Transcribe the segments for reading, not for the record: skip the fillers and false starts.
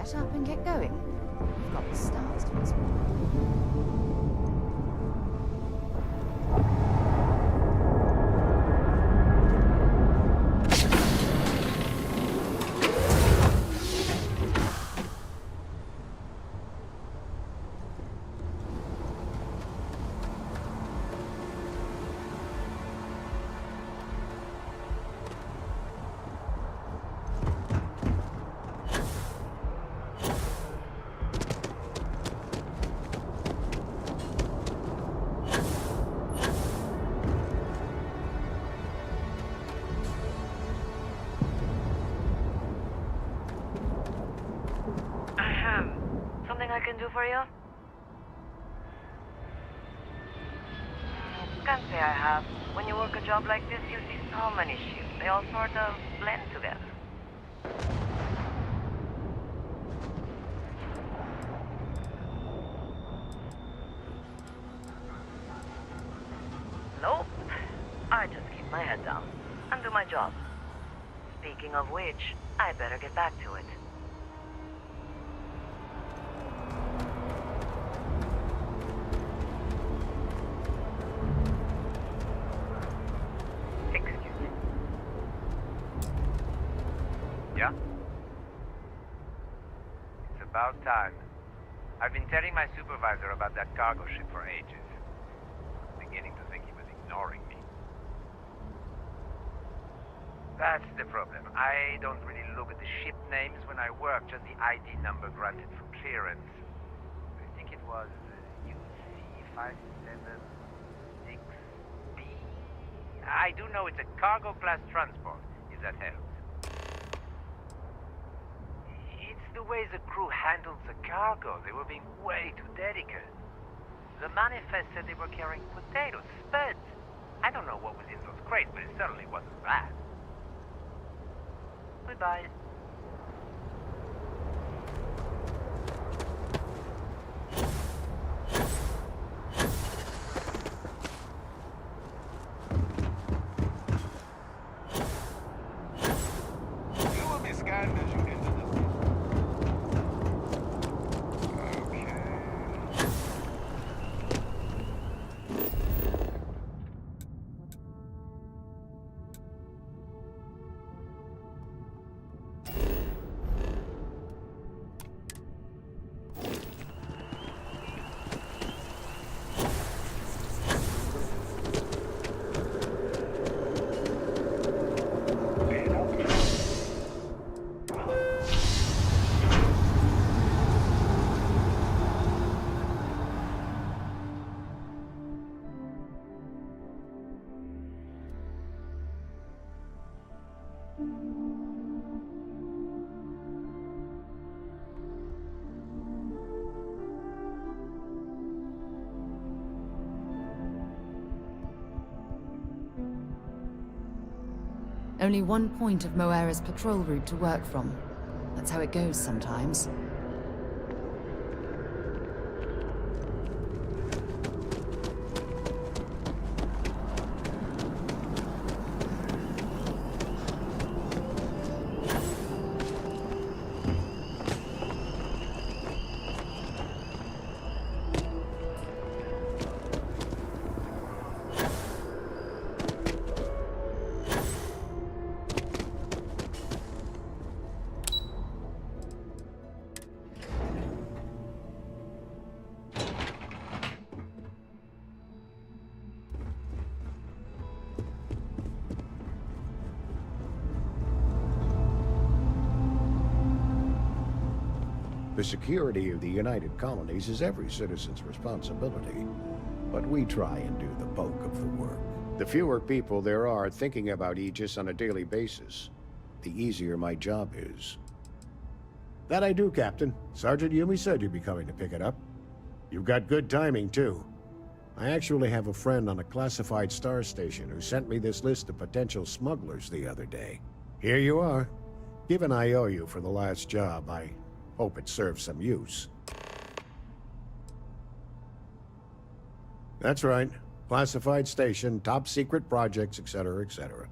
set up and get going. We've got the stars to explore. Something I can do for you? Can't say I have. When you work a job like this, you see so many ships. They all sort of blend together. Nope. I just keep my head down and do my job. Speaking of which, I better get back to it. Yeah? It's about time. I've been telling my supervisor about that cargo ship for ages. Beginning to think he was ignoring me. That's the problem. I don't really look at the ship names when I work, just the ID number granted for clearance. I think it was UC576B. I do know it's a cargo class transport, if that helps. The way the crew handled the cargo, they were being way too delicate. The manifest said they were carrying potatoes, spuds. I don't know what was in those crates, but it certainly wasn't that. Goodbye. You will be scanned as you enter the... Only one point of Moira's patrol route to work from. That's how it goes sometimes. The security of the United Colonies is every citizen's responsibility, but we try and do the bulk of the work. The fewer people there are thinking about Aegis on a daily basis, the easier my job is. That I do, Captain. Sergeant Yumi said you'd be coming to pick it up. You've got good timing, too. I actually have a friend on a classified star station who sent me this list of potential smugglers the other day. Here you are. Given I owe you for the last job, I hope it serves some use. That's right. Classified station, top secret projects, etc., etc.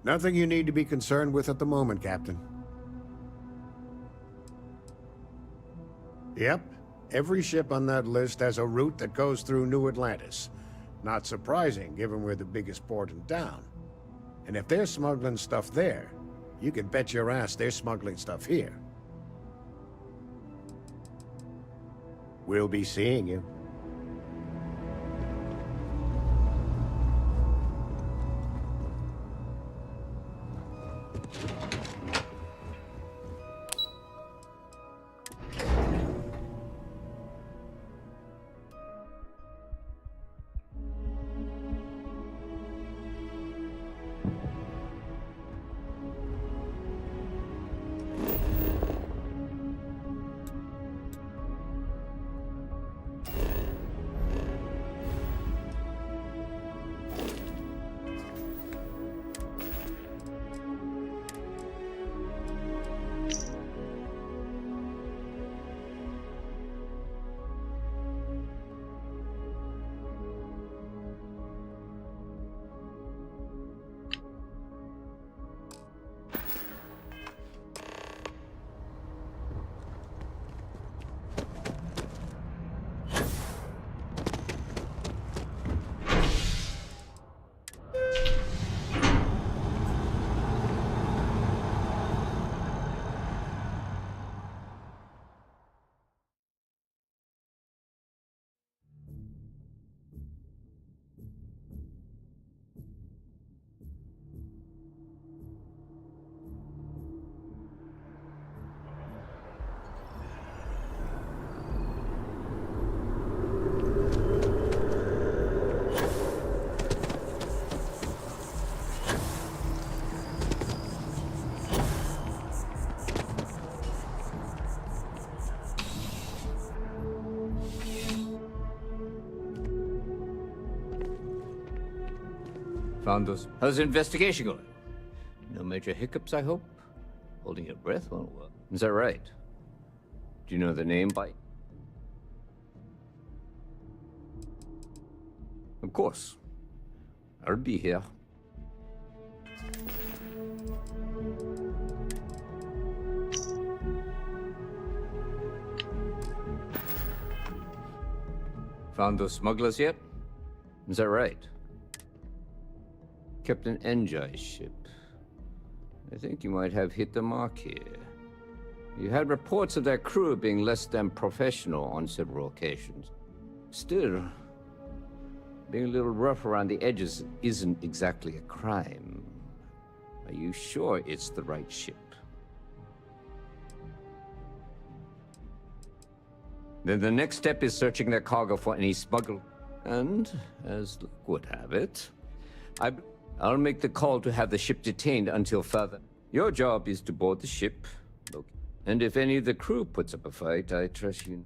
Nothing you need to be concerned with at the moment, Captain. Yep. Every ship on that list has a route that goes through New Atlantis. Not surprising, given we're the biggest port in town. And if they're smuggling stuff there, you can bet your ass they're smuggling stuff here. We'll be seeing you. Found those. How's the investigation going? No major hiccups, I hope? Holding your breath? Well, is that right? Do you know the name by... Of course. I'll be here. Found those smugglers yet? Is that right? Captain Enjai's ship. I think you might have hit the mark here. You had reports of their crew being less than professional on several occasions. Still, being a little rough around the edges isn't exactly a crime. Are you sure it's the right ship? Then the next step is searching their cargo for any smuggled. And, as luck would have it, I'll make the call to have the ship detained until further. Your job is to board the ship. And if any of the crew puts up a fight, I trust you.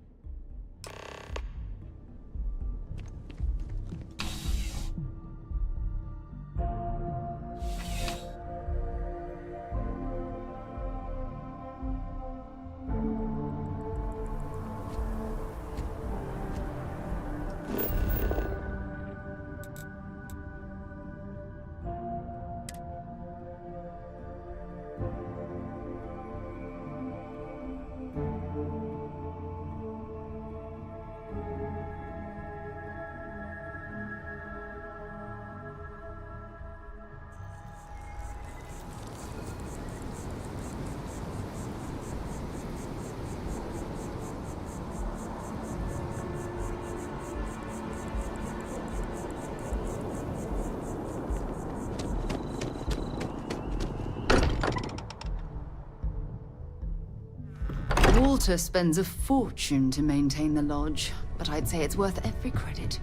Walter spends a fortune to maintain the lodge, but I'd say it's worth every credit.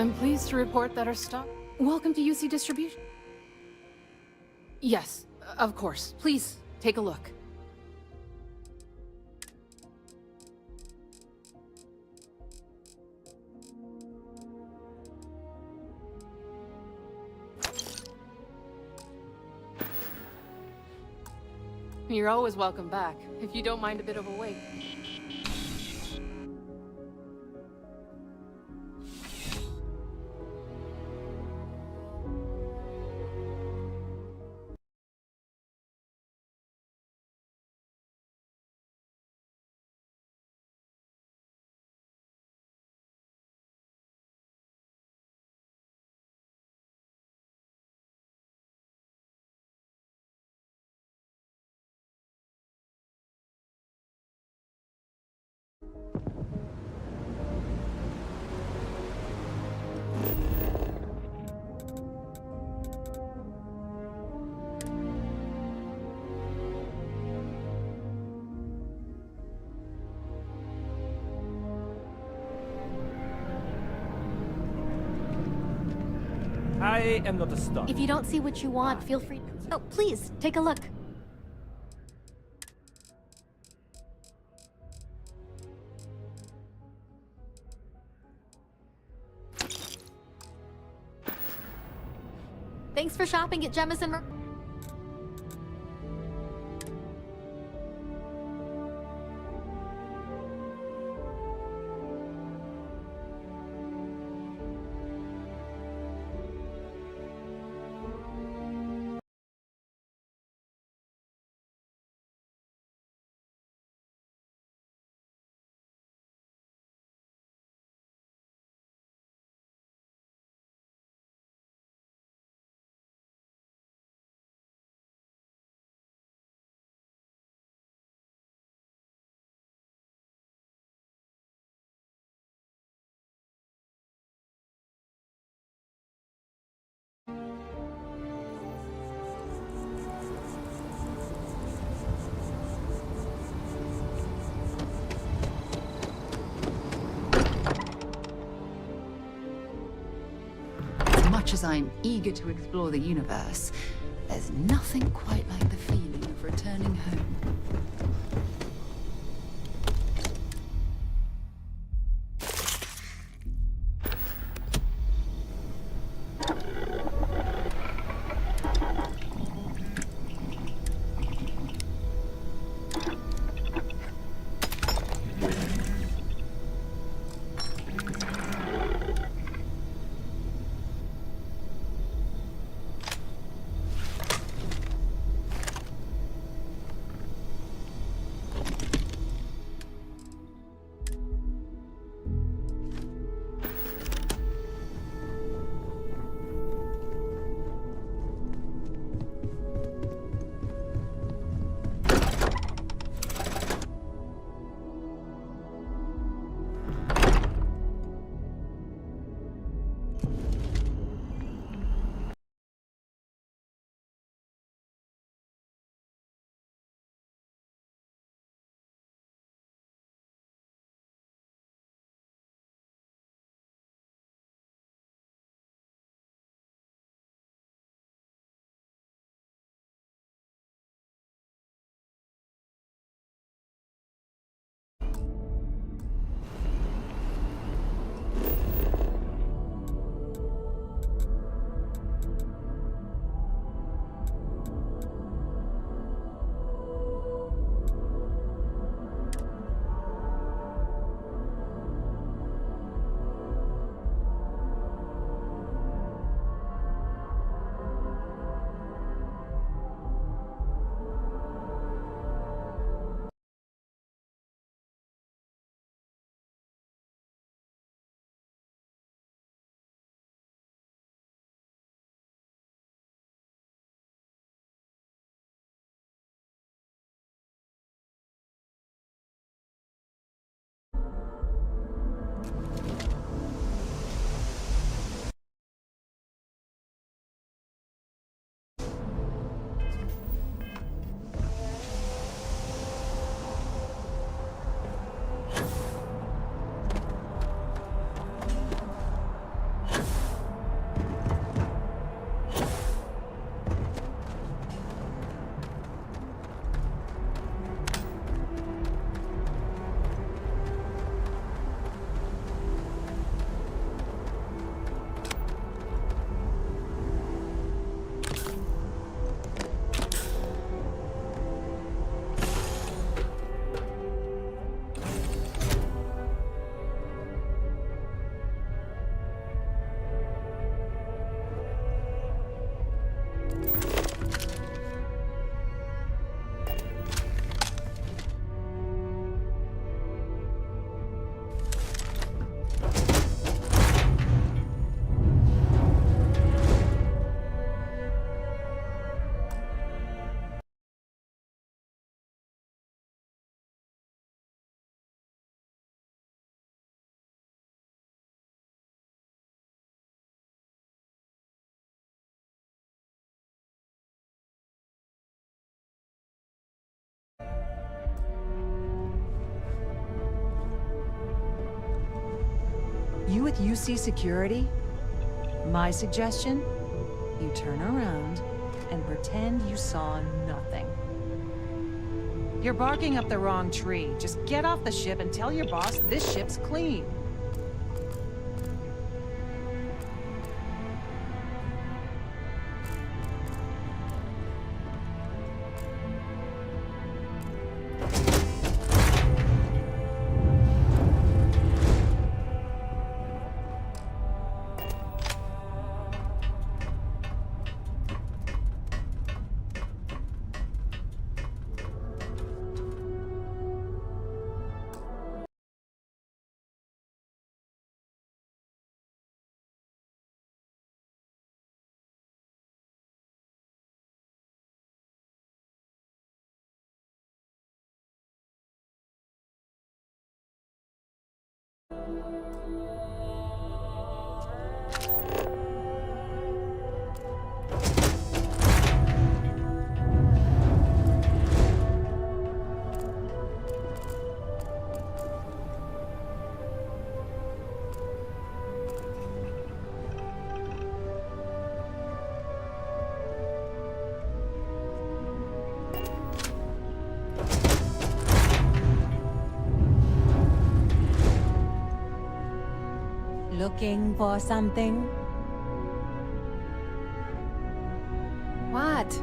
I'm pleased to report that our stock... Welcome to UC Distribution. Yes, of course. Please, take a look. You're always welcome back, if you don't mind a bit of a wait. I am not a star. If you don't see what you want, feel free. Oh, please, take a look. Thanks for shopping at Jemison. As much as I'm eager to explore the universe, there's nothing quite like the feeling of returning home. with UC Security? My suggestion? You turn around and pretend you saw nothing. You're barking up the wrong tree. Just get off the ship and tell your boss this ship's clean. Looking for something? What?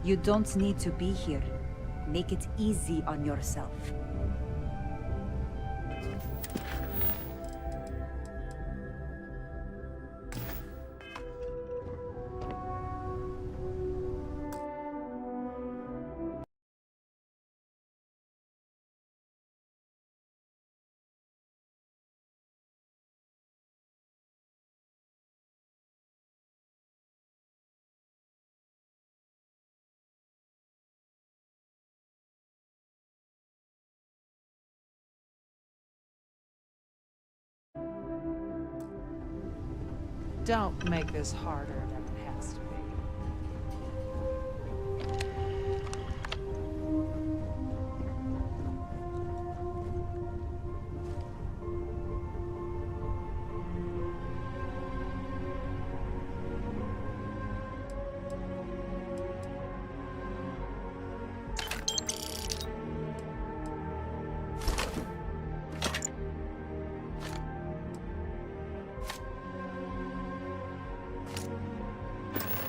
You don't need to be here. Make it easy on yourself. Don't make this harder than it has to be.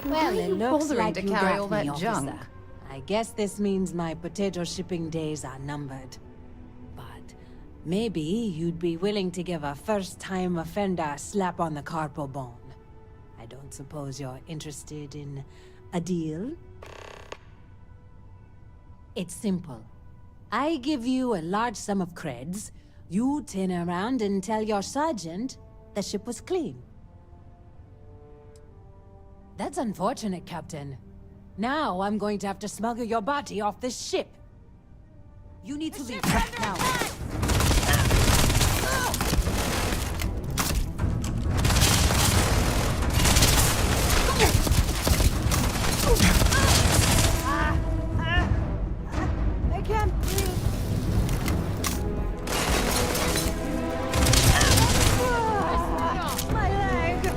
Why are Well, it you looks bothering like to you carry got all me, that junk? officer. I guess this means my potato shipping days are numbered. But maybe you'd be willing to give a first-time offender a slap on the carpal bone. I don't suppose you're interested in a deal? It's simple. I give you a large sum of creds, you turn around and tell your sergeant the ship was clean. That's unfortunate, Captain. Now I'm going to have to smuggle your body off this ship. You need to leave right now. I can't breathe. My leg.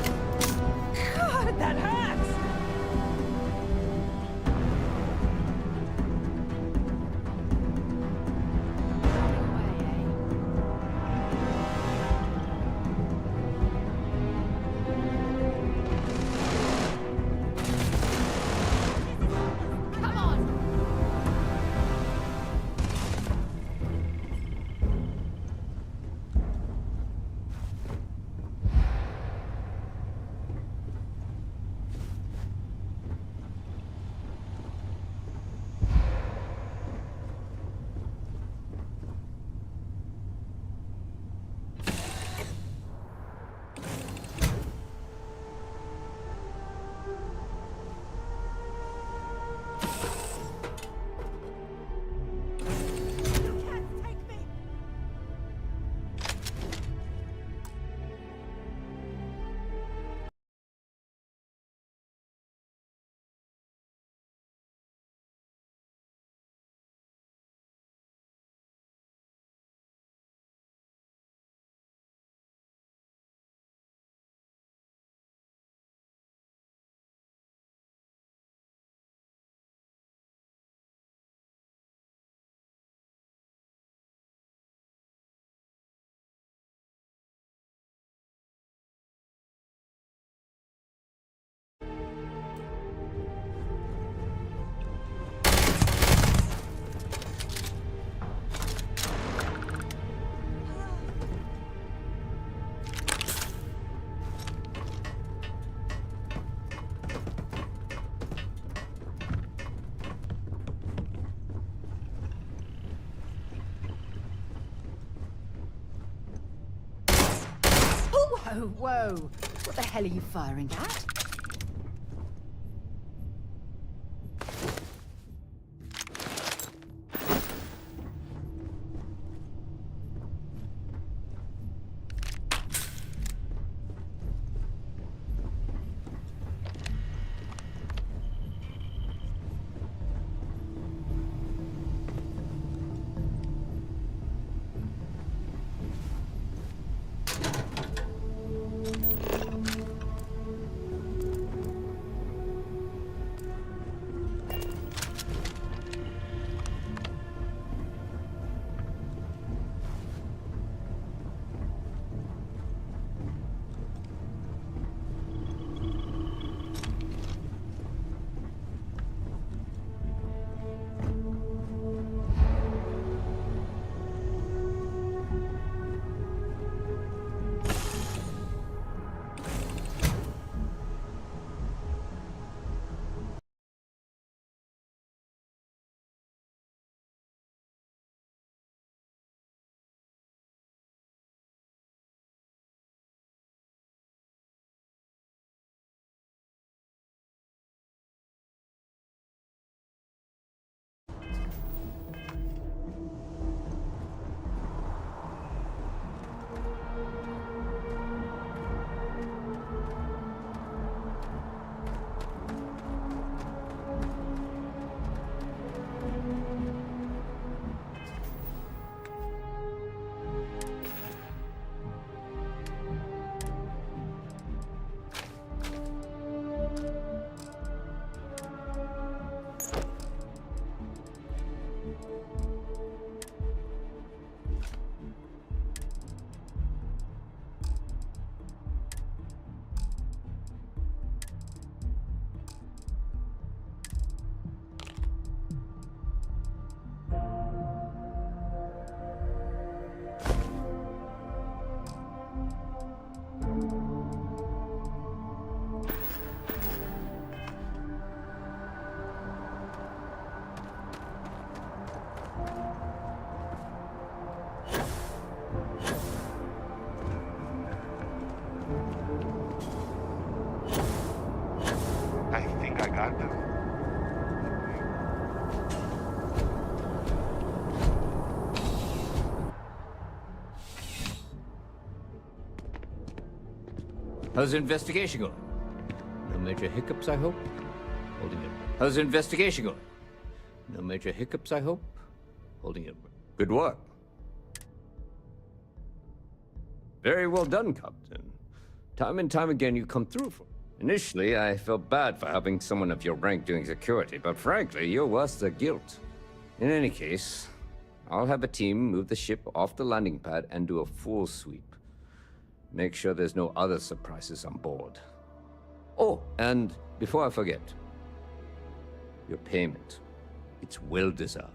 Whoa, whoa. What the hell are you firing at? I think I got them. How's the investigation going? No major hiccups, I hope? Holding it. How's the investigation going? No major hiccups, I hope? Holding it. Good work. Very well done, Captain. Time and time again, you come through for me. Initially, I felt bad for having someone of your rank doing security, but frankly, you're worse the guilt. In any case, I'll have a team move the ship off the landing pad and do a full sweep. Make sure there's no other surprises on board. Oh, and before I forget, your payment. It's well deserved.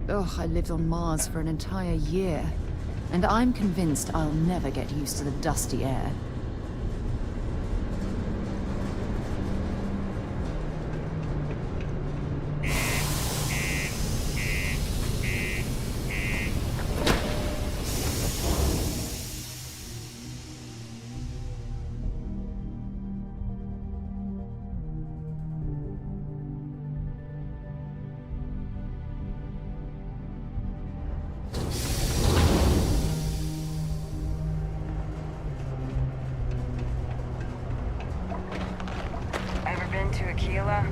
Ugh, I lived on Mars for an entire year, and I'm convinced I'll never get used to the dusty air. Tequila.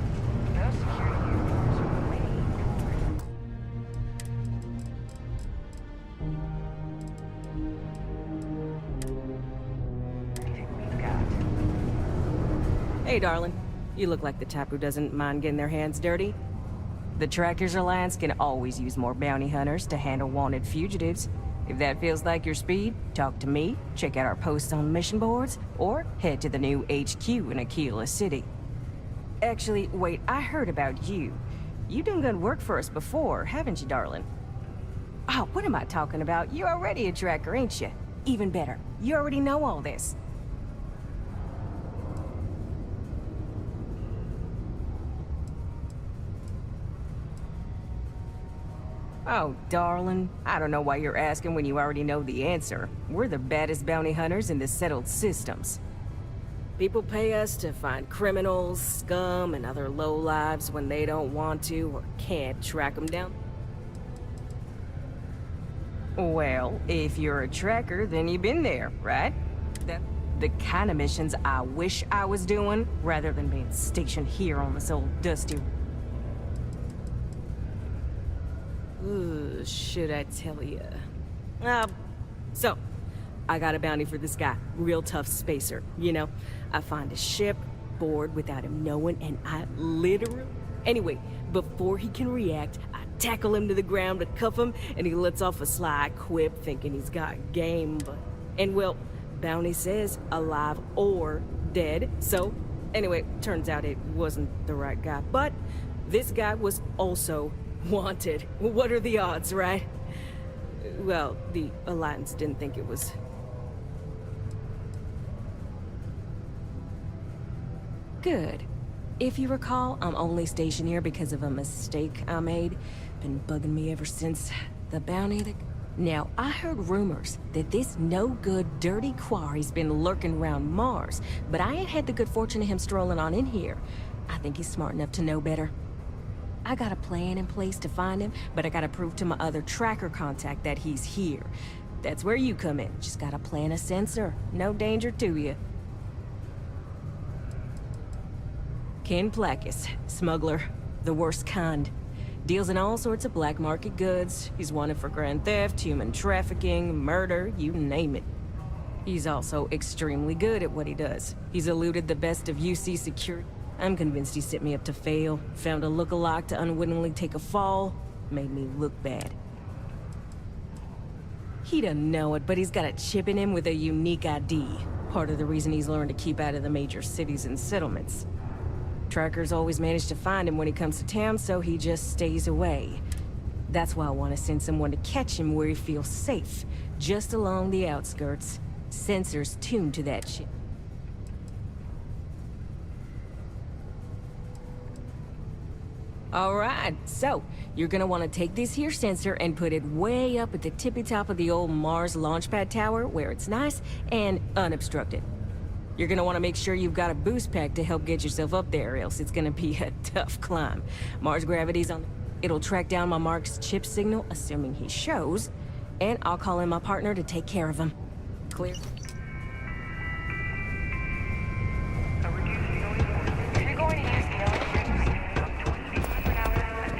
Those security uniforms are way cool. Anything we've got. Hey, darling. You look like the type who doesn't mind getting their hands dirty. The Trackers Alliance can always use more bounty hunters to handle wanted fugitives. If that feels like your speed, talk to me, check out our posts on mission boards, or head to the new HQ in Aquila City. Actually, wait, I heard about you. You done good work for us before, haven't you, darling? Oh, what am I talking about? You're already a tracker, ain't you? Even better, you already know all this. Oh, darling, I don't know why you're asking when you already know the answer. We're the baddest bounty hunters in the settled systems. People pay us to find criminals, scum, and other lowlives when they don't want to or can't track them down. Well, if you're a tracker, then you've been there, right? The kind of missions I wish I was doing, rather than being stationed here on this old dusty... Ooh, should I tell you? So, I got a bounty for this guy. Real tough spacer, you know? I find a ship, board without him knowing, and I literally... Anyway, before he can react, I tackle him to the ground to cuff him, and he lets off a sly quip thinking he's got game, but... And well, bounty says alive or dead, so... Anyway, turns out it wasn't the right guy, but this guy was also wanted. What are the odds, right? Well, the Alliance didn't think it was... Good. If you recall, I'm only stationed here because of a mistake I made. Been bugging me ever since the bounty that... Now, I heard rumors that this no-good, dirty quarry's been lurking around Mars, but I ain't had the good fortune of him strolling on in here. I think he's smart enough to know better. I got a plan in place to find him, but I gotta prove to my other tracker contact that he's here. That's where you come in. Just gotta plant a sensor. No danger to you. Ken Placus, smuggler. The worst kind. Deals in all sorts of black market goods. He's wanted for grand theft, human trafficking, murder, you name it. He's also extremely good at what he does. He's eluded the best of UC security. I'm convinced he set me up to fail. Found a look-alike to unwittingly take a fall. Made me look bad. He doesn't know it, but he's got a chip in him with a unique ID. Part of the reason he's learned to keep out of the major cities and settlements. Trackers always manage to find him when he comes to town, so he just stays away. That's why I want to send someone to catch him where he feels safe. Just along the outskirts. Sensors tuned to that shit. Alright, so, you're gonna want to take this here sensor and put it way up at the tippy top of the old Mars launchpad tower, where it's nice and unobstructed. You're gonna want to make sure you've got a boost pack to help get yourself up there, else it's gonna be a tough climb. Mars gravity's on... It'll track down my Mark's chip signal, assuming he shows, and I'll call in my partner to take care of him. Clear? If you're going to use the elevator, up to 800 hours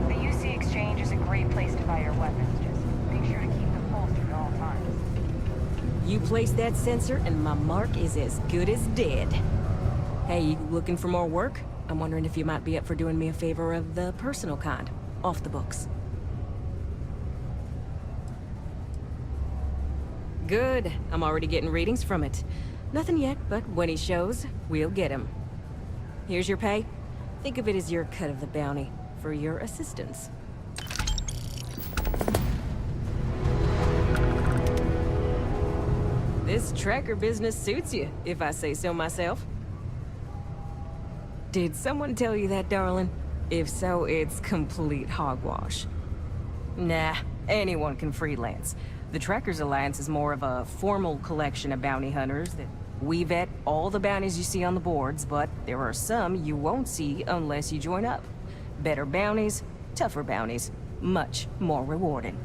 The UC Exchange is a great place to buy your weapons. Just make sure to keep them holstered at all times. You place that sensor and my mark is as good as dead. Hey, you looking for more work? I'm wondering if you might be up for doing me a favor of the personal kind, off the books. Good. I'm already getting readings from it. Nothing yet, but when he shows, we'll get him. Here's your pay. Think of it as your cut of the bounty for your assistance. This tracker business suits you, if I say so myself. Did someone tell you that, darling? If so, it's complete hogwash. Nah, anyone can freelance. The Trackers Alliance is more of a formal collection of bounty hunters that we vet all the bounties you see on the boards, but there are some you won't see unless you join up. Better bounties, tougher bounties, much more rewarding.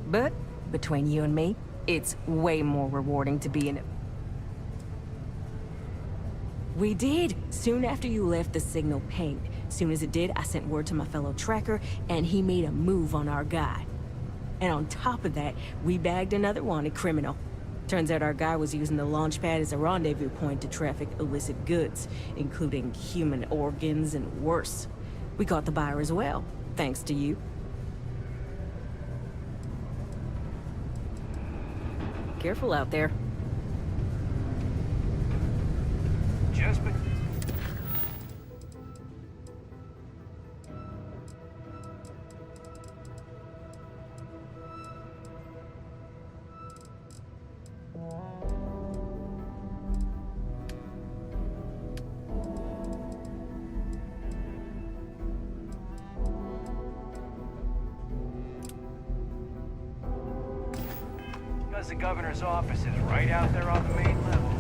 But between you and me, it's way more rewarding to be in it. We did, soon after you left the signal pinged. Soon as it did, I sent word to my fellow tracker, and he made a move on our guy. And on top of that, we bagged another wanted criminal. Turns out our guy was using the launch pad as a rendezvous point to traffic illicit goods, including human organs and worse. We caught the buyer as well, thanks to you. Careful out there. Just be... Because the governor's office is right out there on the main level.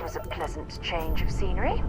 was a pleasant change of scenery.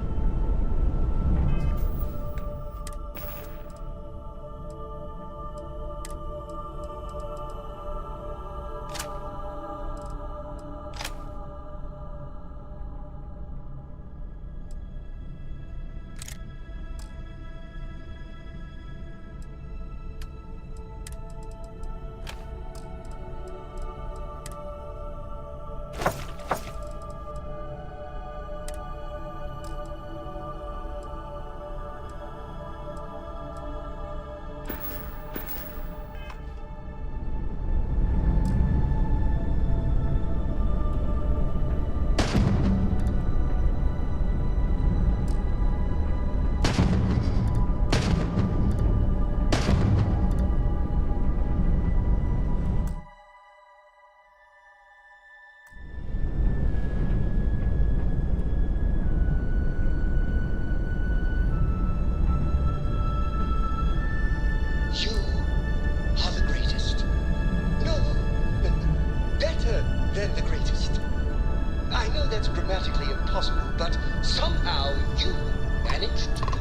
You are the greatest. No, better than the greatest. I know that's grammatically impossible, but somehow you managed to do it.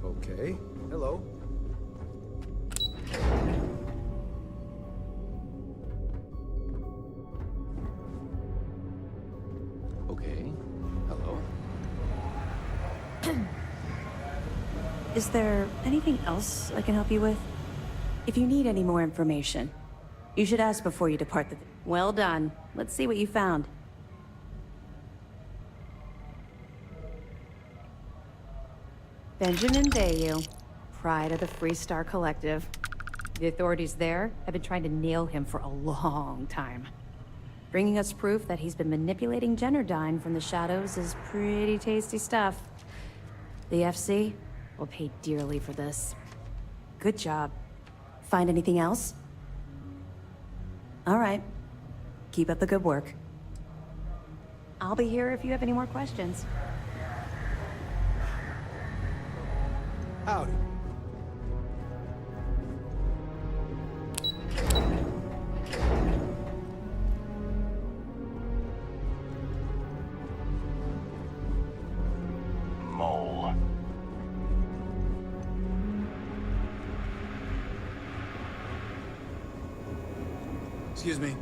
Okay. Hello. Okay. Hello. Is there anything else I can help you with? If you need any more information, you should ask before you depart the... Well done. Let's see what you found. Benjamin Bayou, pride of the Freestar Collective. The authorities there have been trying to nail him for a long time. Bringing us proof that he's been manipulating Generdyne from the shadows is pretty tasty stuff. The FC will pay dearly for this. Good job. Find anything else? All right. Keep up the good work. I'll be here if you have any more questions. Howdy. Mole. Excuse me.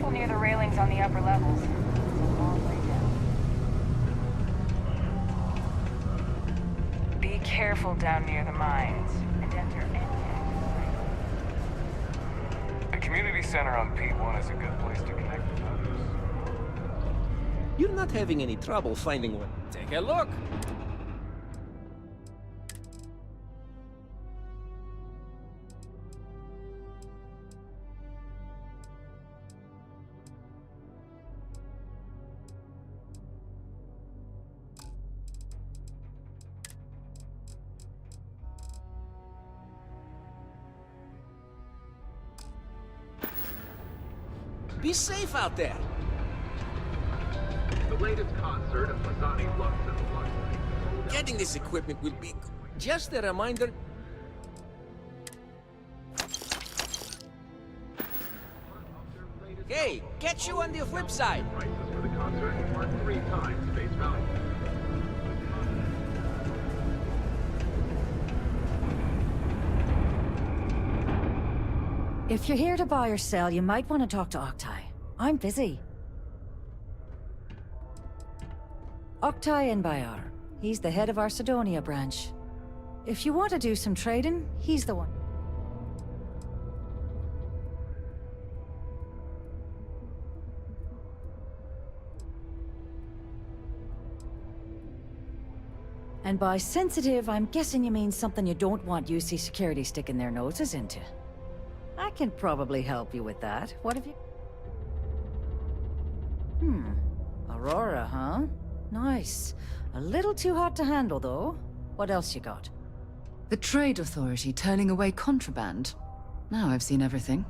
careful near the railings on the upper levels. It's a long way down. Be careful down near the mines, and enter any exit. The community center on P1 is a good place to connect with others. You're not having any trouble finding one. Take a look! Be safe out there! The latest concert of Masani Lux and Lux. Getting this equipment will be just a reminder. Hey, catch you on the flip side! Prices for the concert are 3 times face value. If you're here to buy or sell, you might want to talk to Octai. I'm busy. Octai Enbayar. He's the head of our Sidonia branch. If you want to do some trading, he's the one. And by sensitive, I'm guessing you mean something you don't want UC security sticking their noses into. I can probably help you with that. What have you... Aurora, huh? Nice. A little too hot to handle, though. What else you got? The Trade Authority turning away contraband. Now I've seen everything.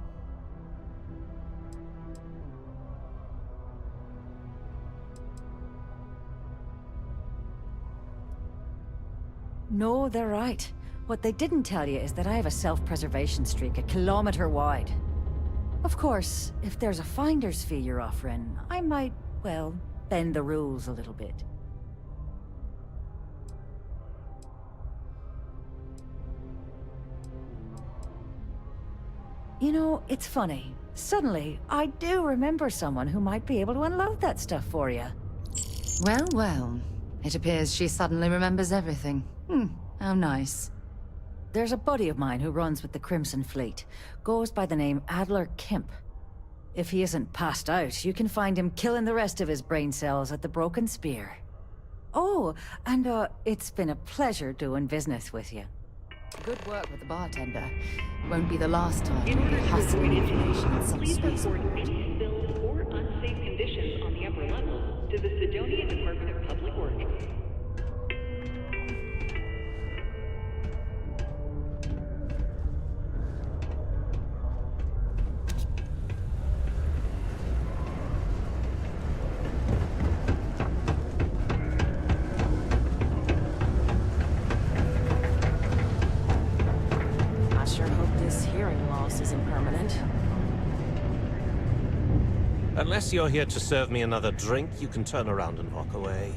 No, they're right. What they didn't tell you is that I have a self-preservation streak 1 kilometer wide. Of course, if there's a finder's fee you're offering, I might, well, bend the rules a little bit. You know, it's funny. Suddenly, I do remember someone who might be able to unload that stuff for you. Well, well. It appears she suddenly remembers everything. How nice. There's a buddy of mine who runs with the Crimson Fleet. Goes by the name Adler Kemp. If he isn't passed out, you can find him killing the rest of his brain cells at the Broken Spear. Oh, and it's been a pleasure doing business with you. Good work with the bartender. Won't be the last time you'll be hustling information in some space. Report any spilled or unsafe conditions on the upper levels to the Sidonia Department of Public Works. Unless you're here to serve me another drink, you can turn around and walk away.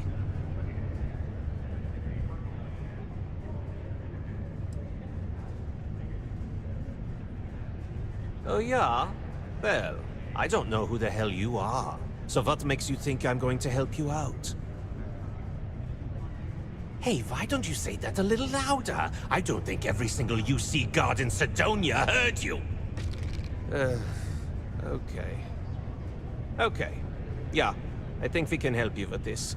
Oh yeah? Well, I don't know who the hell you are. So what makes you think I'm going to help you out? Hey, why don't you say that a little louder? I don't think every single UC guard in Sidonia heard you. Okay. Okay. Yeah, I think we can help you with this.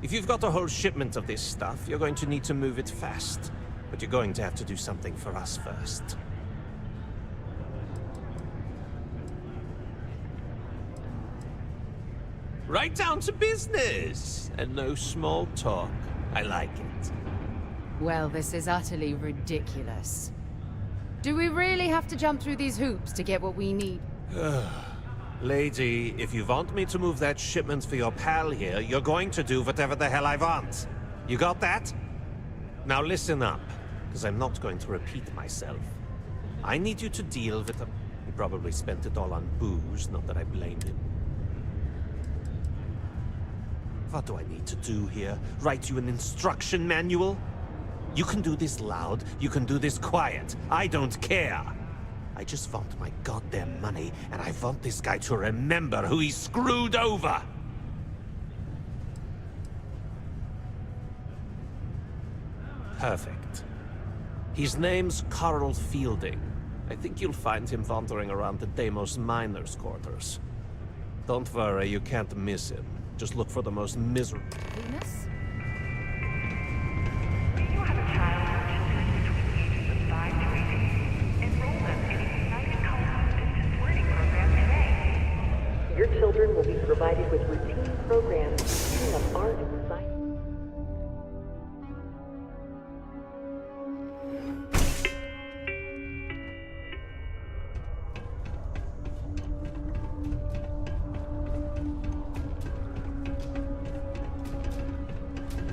If you've got a whole shipment of this stuff, you're going to need to move it fast. But you're going to have to do something for us first. Right down to business! And no small talk. I like it. Well, this is utterly ridiculous. Do we really have to jump through these hoops to get what we need? Lady, if you want me to move that shipment for your pal here, you're going to do whatever the hell I want. You got that? Now listen up, because I'm not going to repeat myself. I need you to deal with a... He probably spent it all on booze, not that I blame him. What do I need to do here? Write you an instruction manual? You can do this loud, you can do this quiet. I don't care. I just want my goddamn money, and I want this guy to remember who he screwed over! Perfect. His name's Carl Fielding. I think you'll find him wandering around the Deimos miners' quarters. Don't worry, you can't miss him. Just look for the most miserable... Venus? Do you have a child or children between the ages of 5 to 18? Enroll them in a United Colonies distance learning program today. Your children will be provided with routine programs teaching them art and science.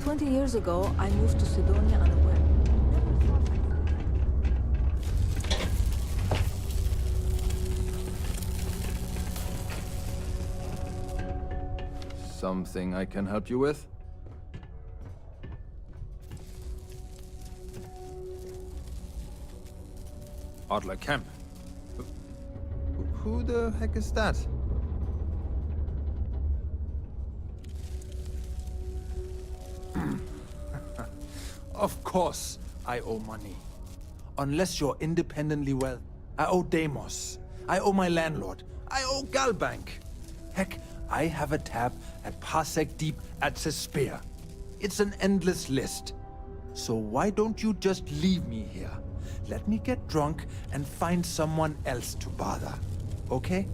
20 years ago, I moved to Sidonia on a whim. Something I can help you with? Adler Kemp. Who the heck is that? Of course, I owe money. Unless you're independently well, I owe Deimos. I owe my landlord. I owe Galbank. Heck, I have a tab at Parsec Deep at the Spear. It's an endless list. So why don't you just leave me here? Let me get drunk and find someone else to bother. Okay?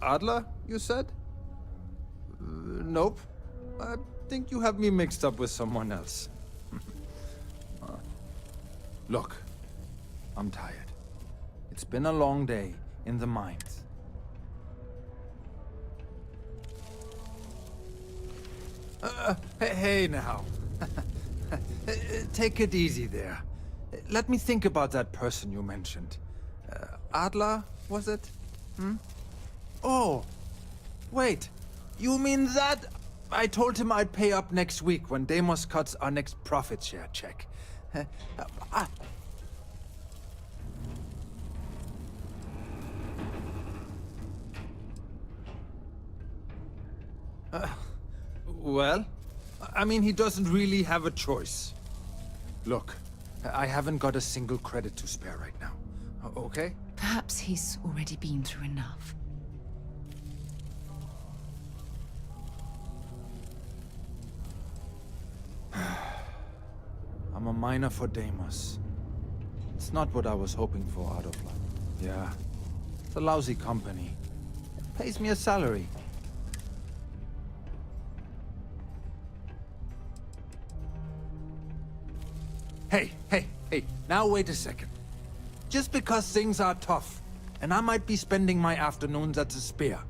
Adler, you said? Nope. I think you have me mixed up with someone else. Look, I'm tired. It's been a long day in the mines. Hey now. Take it easy there. Let me think about that person you mentioned. Adler, was it? Hmm? Oh, wait. You mean that? I told him I'd pay up next week when Deimos cuts our next profit share check. Well, I mean, he doesn't really have a choice. Look, I haven't got a single credit to spare right now. Okay? Perhaps he's already been through enough. I'm a miner for Deimos. It's not what I was hoping for out of life. Yeah, it's a lousy company. It pays me a salary. Hey, now wait a second. Just because things are tough, and I might be spending my afternoons at the Spear,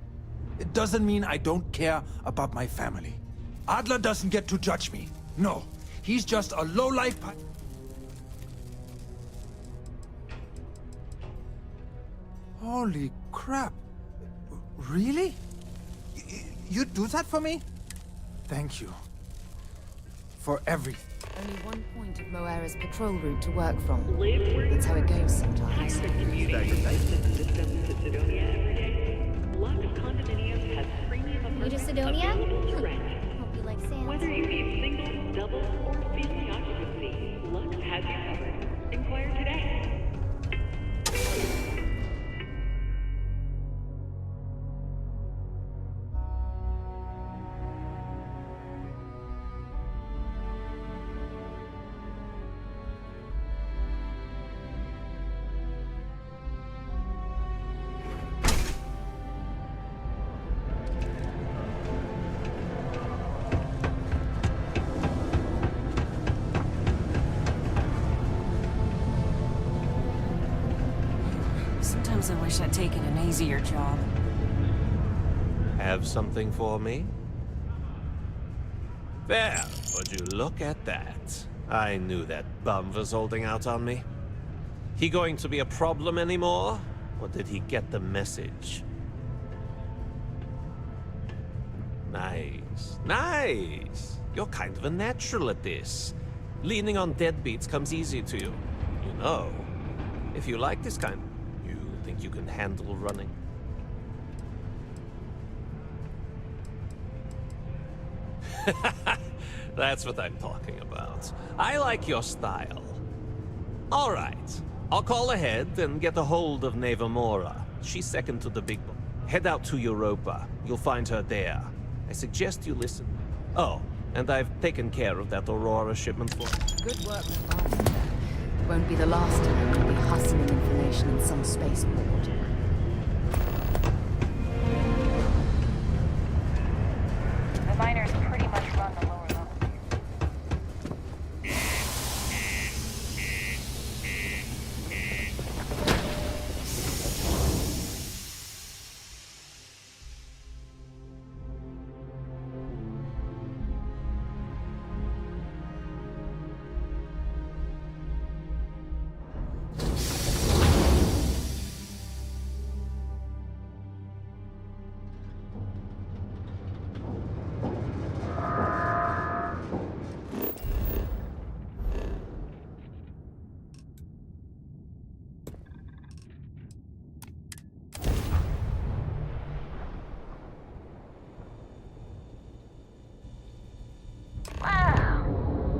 it doesn't mean I don't care about my family. Adler doesn't get to judge me. No, he's just a lowlife. Holy crap. Really? You'd do that for me? Thank you. For everything. Only one point of Moera's patrol route to work from. That's how it goes sometimes. New to Sidonia? Hope you like sand. Whether you need single, double, or family occupancy, Lux has you covered. Inquire today. Sometimes I wish I'd taken an easier job. Have something for me? There, would you look at that? I knew that bum was holding out on me. He going to be a problem anymore? Or did he get the message? Nice, nice. You're kind of a natural at this. Leaning on deadbeats comes easy to you. You know, if you like this kind, you think you can handle running? That's what I'm talking about. I like your style. All right. I'll call ahead and get a hold of Nevamora. She's second to the big boss. Head out to Europa. You'll find her there. I suggest you listen. Oh, and I've taken care of that Aurora shipment for you. Good work, Father. Won't be the last time we'll be hustling information in some spaceport. The miners pretty much run the lower levels.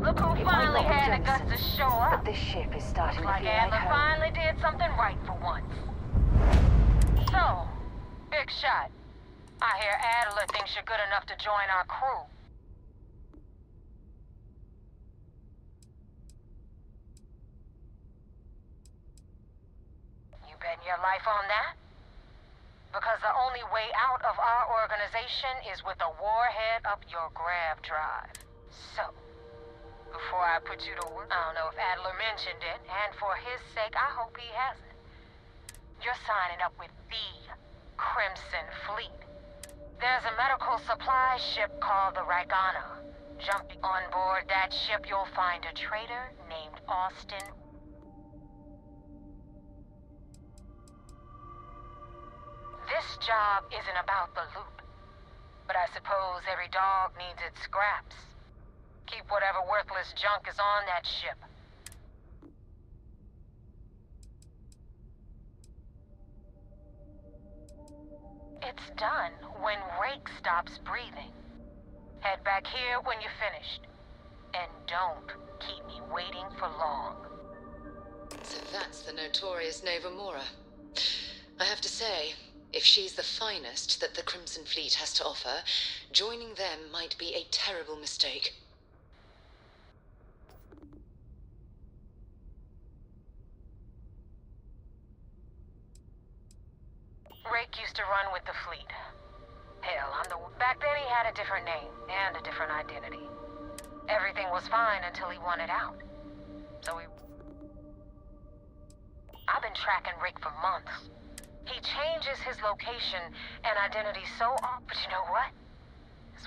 Look who finally had the guts to show up. But this ship is starting Like to feel like Adler home. finally did something right for once. So, big shot. I hear Adler thinks you're good enough to join our crew. You betting your life on that? Because the only way out of our organization is with a warhead up your grav drive. So, before I put you to work, I don't know if Adler mentioned it, and for his sake, I hope he hasn't. You're signing up with the Crimson Fleet. There's a medical supply ship called the Ragana. Jumping on board that ship, you'll find a trader named Austin. This job isn't about the loot, but I suppose every dog needs its scraps. Keep whatever worthless junk is on that ship. It's done when Rake stops breathing. Head back here when you're finished. And don't keep me waiting for long. So that's the notorious Nevamora. I have to say, if she's the finest that the Crimson Fleet has to offer, joining them might be a terrible mistake. Rake used to run with the fleet. Hell, back then he had a different name and a different identity. Everything was fine until he wanted out. I've been tracking Rake for months. He changes his location and identity so often, but you know what? It's